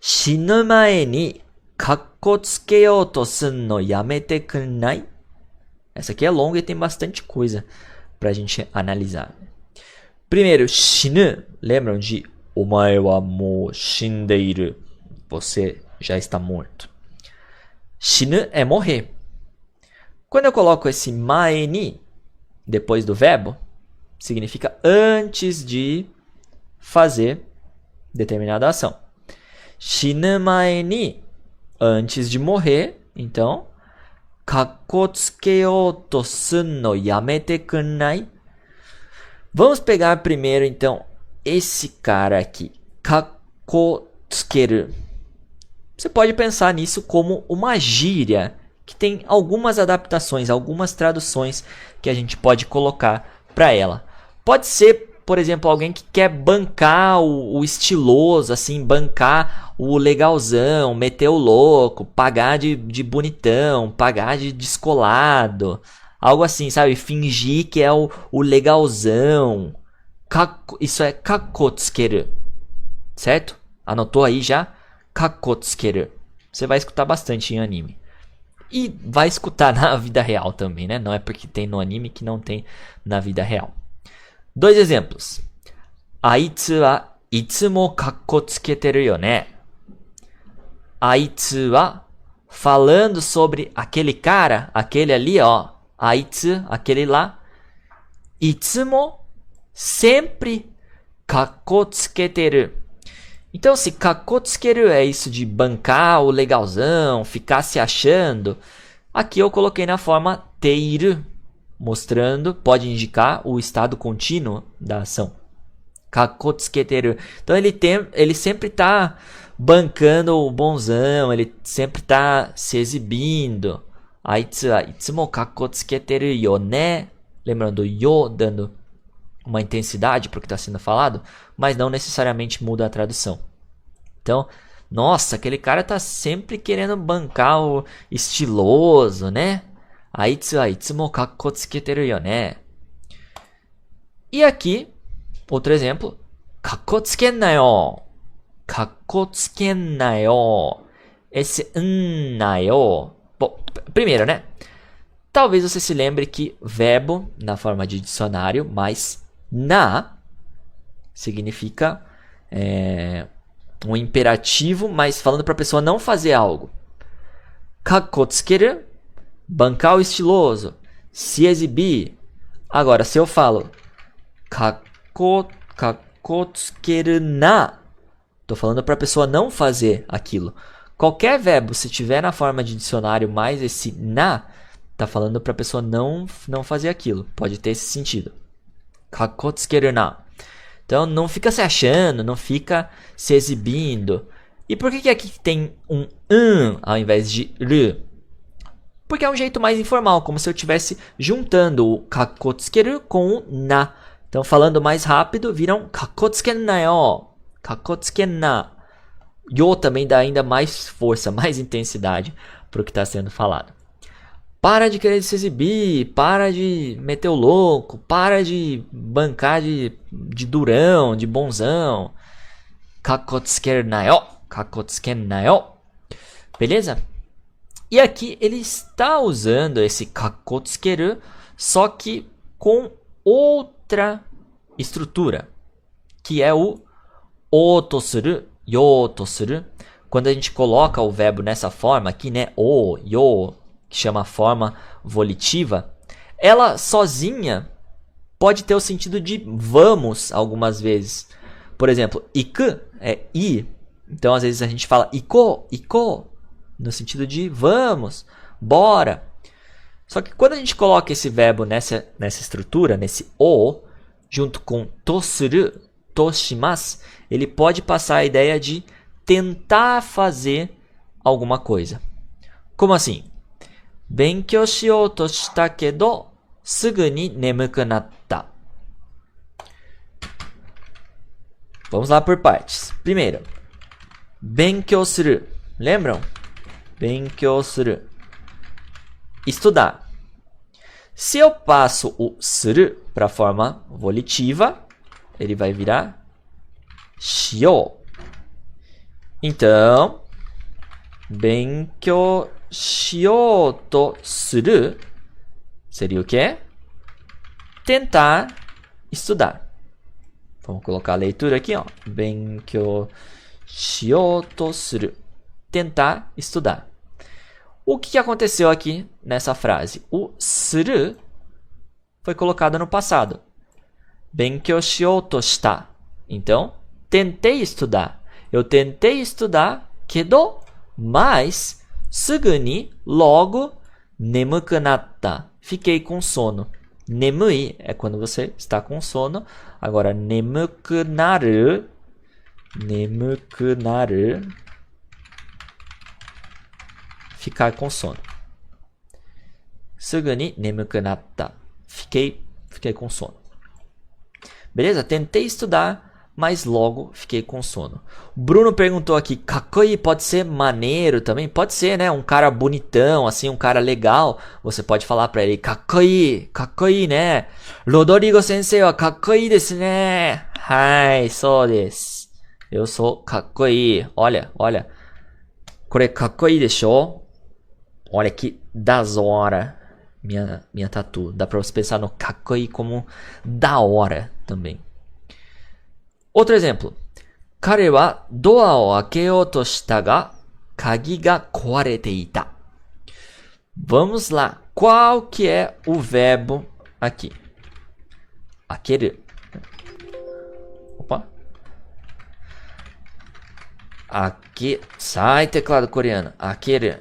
死ぬ前にかっこつけようとすんのやめてくんない? Essa aqui é longa e tem bastante coisa pra gente analisar. Primeiro, shinu, lembram de omae wa mou shindeiru? Você já está morto. Shinu é morrer. Quando eu coloco esse mae ni depois do verbo, significa antes de fazer determinada ação. Shinu mae ni, antes de morrer, então, kakko tsukeyou to sun no yamete kunnai? Vamos pegar primeiro, então, esse cara aqui, kakko tsukeru. Você pode pensar nisso como uma gíria que tem algumas adaptações, algumas traduções que a gente pode colocar para ela. Pode ser, por exemplo, alguém que quer bancar o estiloso, assim, bancar o legalzão, meter o louco, pagar de bonitão, pagar de descolado, algo assim, sabe? Fingir que é o legalzão. Isso é kakko tsukeru, certo? Anotou aí já? Kakko tsukeru. Você vai escutar bastante em anime. E vai escutar na vida real também, né? Não é porque tem no anime que não tem na vida real. 2 exemplos. Aitsu wa itsumo kakko tsuketeru yo ne. Aitsu wa, falando sobre aquele cara, aquele ali, ó. Aitsu, aquele lá. Itsumo, sempre. Kakko tsuketeru. Então, se kakko tsukeru é isso de bancar o legalzão, ficar se achando, aqui eu coloquei na forma teiru, mostrando, pode indicar o estado contínuo da ação. Kakko tsuketeru. Então, ele sempre está bancando o bonzão, ele sempre está se exibindo. Aitsu wa itsumo kakko tsuketeru yo ne. Lembrando, yo dando uma intensidade para o que está sendo falado, mas não necessariamente muda a tradução. Então, nossa, aquele cara tá sempre querendo bancar o estiloso, né? Aitsu wa itsumo kakko tsuketeru yo ne. E aqui, outro exemplo. Kakko tsukennayo. Kakko tsukennayo. Esse nayo. Bom, primeiro, né? Talvez você se lembre que verbo, na forma de dicionário, mais na significa um imperativo, mas falando para a pessoa não fazer algo. Kakko tsukeru, bancar o estiloso, se exibir. Agora, se eu falo kakko tsukeru na, estou falando para a pessoa não fazer aquilo. Qualquer verbo, se tiver na forma de dicionário mais esse na, está falando para a pessoa não fazer aquilo. Pode ter esse sentido. Kakko tsukeru na. Então, não fica se achando, não fica se exibindo. E por que aqui tem um ao invés de ru? Porque é um jeito mais informal, como se eu estivesse juntando o kakko tsukeru com o na. Então, falando mais rápido, viram kakko tsukennayo. Kakko tsukenna. Yo também dá ainda mais força, mais intensidade para o que está sendo falado. Para de querer se exibir, para de meter o louco, para de bancar de durão, de bonzão. Kakko tsukennayo, kakko tsukennayo. Beleza? E aqui ele está usando esse kakko tsukeru, só que com outra estrutura, que é o o to suru, yo to suru. Quando a gente coloca o verbo nessa forma aqui, né, o, yo, que chama forma volitiva, ela sozinha pode ter o sentido de vamos algumas vezes. Por exemplo, iku é ir. Então, às vezes a gente fala iko, no sentido de vamos, bora. Só que quando a gente coloca esse verbo nessa estrutura, nesse o, junto com to suru, to shimasu, ele pode passar a ideia de tentar fazer alguma coisa. Como assim? Benkyou shiyou to shita kedo, sugu ni nemuku natta. Vamos lá por partes. Primeiro, benkyou suru. Lembram? Benkyou suru. Estudar. Se eu passo o suru para a forma volitiva, ele vai virar shiyou. Então, 勉強しようとする seria o quê? Tentar estudar. Vamos colocar a leitura aqui, ó. 勉強しようとする. Tentar estudar. O que aconteceu aqui nessa frase? O する foi colocado no passado. 勉強しようとした. Então, tentei estudar. Eu tentei estudar, けど mas すぐに logo 眠くなった. Fiquei com sono. Nemui é quando você está com sono. Agora, 眠くなる ficar com sono. すぐに眠くなった. Fiquei com sono. Beleza? Tentei estudar, mas logo fiquei com sono. Bruno perguntou aqui, kakoi pode ser maneiro também? Pode ser, né? Um cara bonitão, assim, um cara legal. Você pode falar pra ele, kakoi, né? Rodrigo sensei wa kakoi desu ne. Hai, sou desu. Eu sou kakoi. Olha. Kore kakoi deshou? Olha que das hora. Minha tatu. Dá pra você pensar no kakoi como da hora também. Outro exemplo. 彼はドアを開けようとしたが、鍵が壊れていた. Vamos lá. Qual que é o verbo aqui? Akeru. Opa. Sai, teclado coreano. Akeru.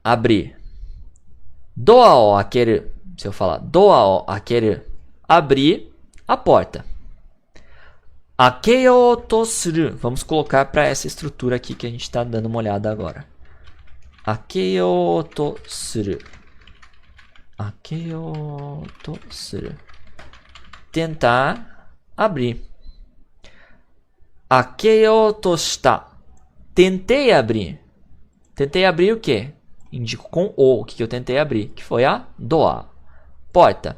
Abrir. Doa o akeru. Se eu falar doa o akeru, abrir a porta. Akeyo to suru. Vamos colocar para essa estrutura aqui que a gente está dando uma olhada agora. Akeyo to suru. Akeyo to suru. Tentar abrir. Akeyo to shita. Tentei abrir. Tentei abrir o quê? Indico com o que eu tentei abrir, que foi a doa, porta.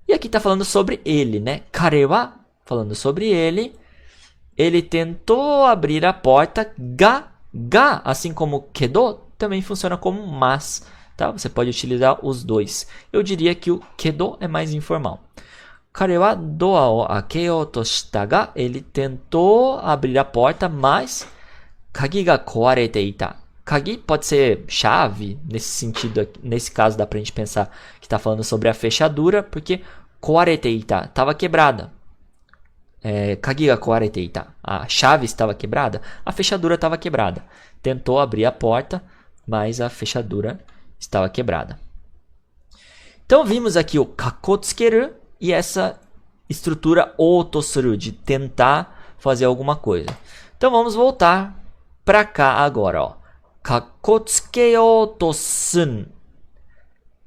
E aqui está falando sobre ele, né? Kare wa, falando sobre ele. Ele tentou abrir a porta. Ga, assim como kedo, também funciona como mas. Tá? Você pode utilizar os dois. Eu diria que o kedo é mais informal. Kare wa doa o akeyou to shita ga. Ele tentou abrir a porta, mas kagi ga kowarete ita. Kagi pode ser chave, nesse sentido, nesse caso dá pra gente pensar que está falando sobre a fechadura, porque kowarete ita estava quebrada. Kagi ga kowarete ita. A chave estava quebrada, a fechadura estava quebrada. Tentou abrir a porta, mas a fechadura estava quebrada. Então vimos aqui o kakotsukeru e essa estrutura otosuru, de tentar fazer alguma coisa. Então vamos voltar para cá agora, ó. Kakotsukeyou to sun.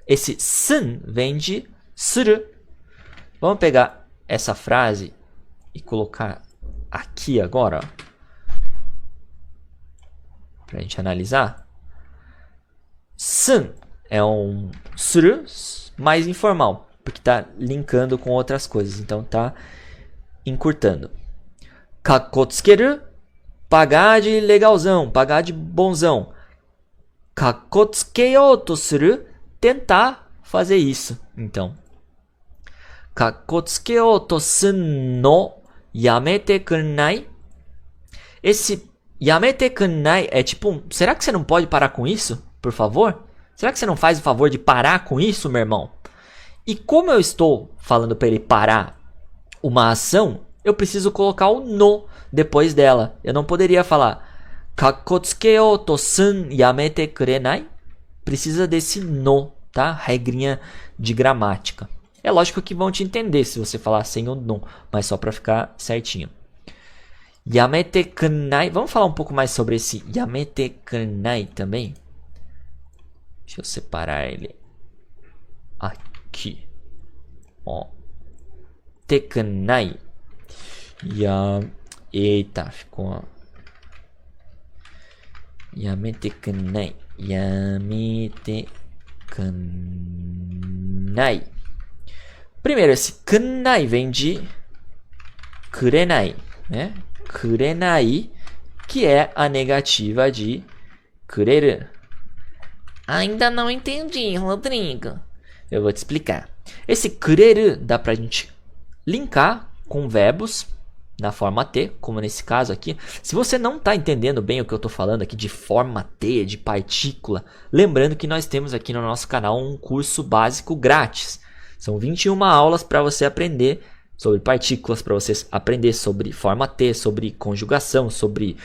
Esse sun vem de suru. Vamos pegar essa frase e colocar aqui agora, para a gente analisar. Sun é um suru mais informal, porque está linkando com outras coisas, então está encurtando. Kakotsukeru, pagar de legalzão, pagar de bonzão. Kakotsukeyou to suru, tentar fazer isso. Então, kakotsukeyou to sun no yamete kunnai. Esse yamete kunnai é tipo, será que você não pode parar com isso, por favor? Será que você não faz o favor de parar com isso, meu irmão? E como eu estou falando para ele parar uma ação, eu preciso colocar o no depois dela. Eu não poderia falar kakotsukeyou to sun yamete kurenai. Precisa desse no, tá? Regrinha de gramática. É lógico que vão te entender se você falar sem o no, mas só para ficar certinho. Yamete kurenai. Vamos falar um pouco mais sobre esse yamete kurenai também? Deixa eu separar ele aqui. Ó. Tekunai. Eita, ficou. Yamete kunai. Yamete kunai. Primeiro, esse kunai vem de kurenai, né? Kurenai, que é a negativa de kureru. Ainda não entendi, Rodrigo. Eu vou te explicar. Esse kureru dá pra gente linkar com verbos na forma T, como nesse caso aqui. Se você não está entendendo bem o que eu estou falando aqui de forma T, de partícula, lembrando que nós temos aqui no nosso canal um curso básico grátis. São 21 aulas para você aprender sobre partículas, para você aprender sobre forma T, sobre conjugação, sobre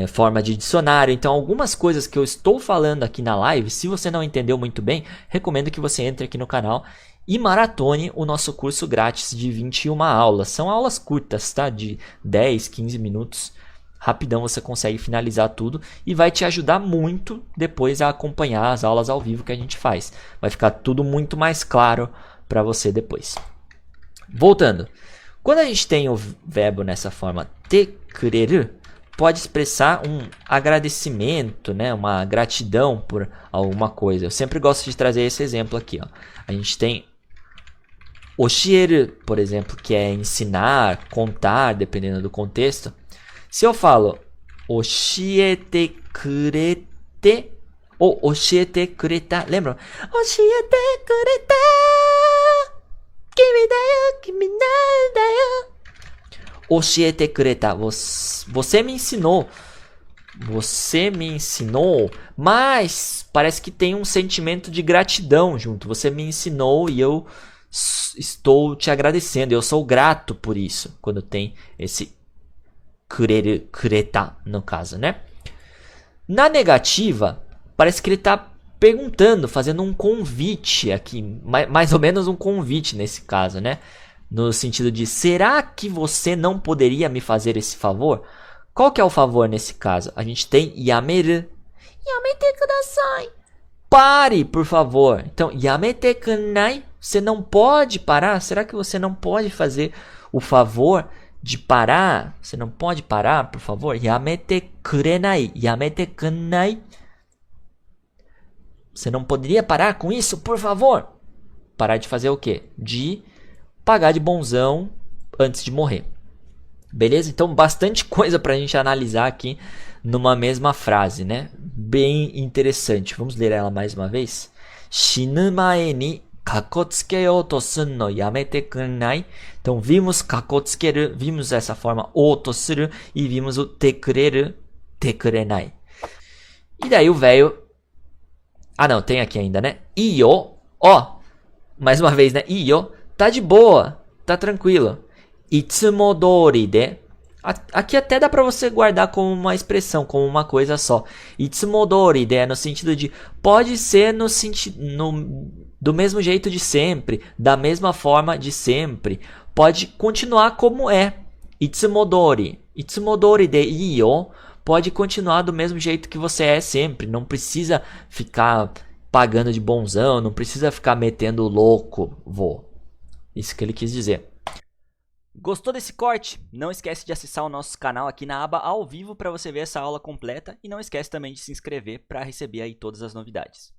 forma de dicionário. Então, algumas coisas que eu estou falando aqui na live, se você não entendeu muito bem, recomendo que você entre aqui no canal e maratone o nosso curso grátis de 21 aulas. São aulas curtas, tá? De 10, 15 minutos. Rapidão você consegue finalizar tudo e vai te ajudar muito depois a acompanhar as aulas ao vivo que a gente faz. Vai ficar tudo muito mais claro para você depois. Voltando. Quando a gente tem o verbo nessa forma te kureru, pode expressar um agradecimento, né? Uma gratidão por alguma coisa. Eu sempre gosto de trazer esse exemplo aqui. Ó. A gente tem oshieru, por exemplo, que é ensinar, contar, dependendo do contexto. Se eu falo oshiete kurete ou oshiete kureta, lembram? Oshiete kureta, kimi da yo, kimi nan da yo. Oshiete kureta, você me ensinou. Você me ensinou, mas parece que tem um sentimento de gratidão junto. Você me ensinou e eu estou te agradecendo. Eu sou grato por isso. Quando tem esse kureru, kureta no caso, né? Na negativa, parece que ele está perguntando, fazendo um convite aqui. Mais ou menos um convite nesse caso, né? No sentido de, será que você não poderia me fazer esse favor? Qual que é o favor nesse caso? A gente tem yameru. Yamete kudasai. Pare, por favor. Então, yamete kunai. Você não pode parar? Será que você não pode fazer o favor de parar? Você não pode parar, por favor? Yamete kurenai. Yamete kunai. Você não poderia parar com isso, por favor? Parar de fazer o quê? De pagar de bonzão antes de morrer. Beleza? Então, bastante coisa para a gente analisar aqui numa mesma frase, né? Bem interessante. Vamos ler ela mais uma vez? Shinu mae ni kakotsukeyo to suru no yamete kunai. Então, vimos kakotsukeru, vimos essa forma o to suru e vimos o te kureru, te kurenai. E daí o velho... Ah, não, tem aqui ainda, né? Iyo, ó, mais uma vez, né? Iyo, tá de boa, tá tranquilo. Itsumodori de. Aqui até dá para você guardar como uma expressão, como uma coisa só. Itsumodori de é no sentido de pode ser do mesmo jeito de sempre, da mesma forma de sempre. Pode continuar como é. Itsumodori. Itsumodori de iyo pode continuar do mesmo jeito que você é sempre. Não precisa ficar pagando de bonzão, não precisa ficar metendo louco, vô. Isso que ele quis dizer. Gostou desse corte? Não esquece de acessar o nosso canal aqui na aba ao vivo para você ver essa aula completa e não esquece também de se inscrever para receber aí todas as novidades.